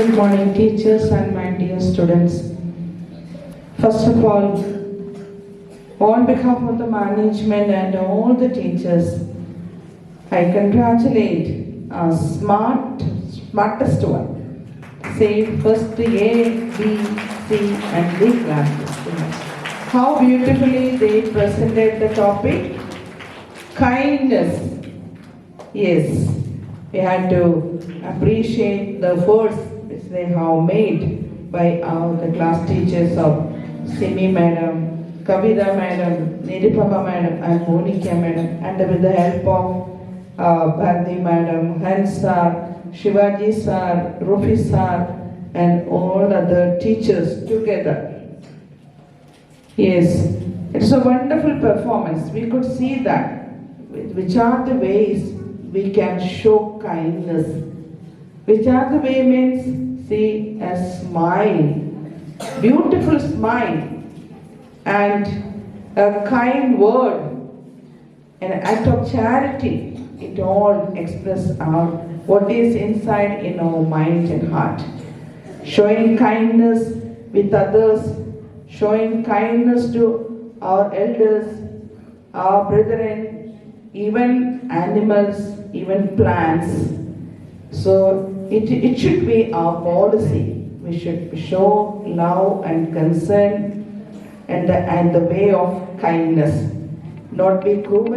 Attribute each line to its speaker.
Speaker 1: Good morning, teachers and my dear students. First of all, on behalf of the management and all the teachers, I congratulate our smartest one. Say first A, B, C, and D class students. How beautifully they presented the topic, kindness. Yes, we had to appreciate the efforts which they have made by the class teachers of Simi Madam, Kavita Madam, Nirupama Madam, and Monika Madam, and with the help of Bharati Madam, Hans Sir, Shivaji Sir, Rufi Sir, and all other teachers together. Yes, it's a wonderful performance. We could see that which are the ways we can show kindness. Which are the way means, see, a smile, beautiful smile, and a kind word, an act of charity. It all expresses what is inside in our mind and heart. Showing kindness with others, showing kindness to our elders, our brethren, even animals, even plants. So it should be our policy. We should show love and concern and the way of kindness. Not be cruel,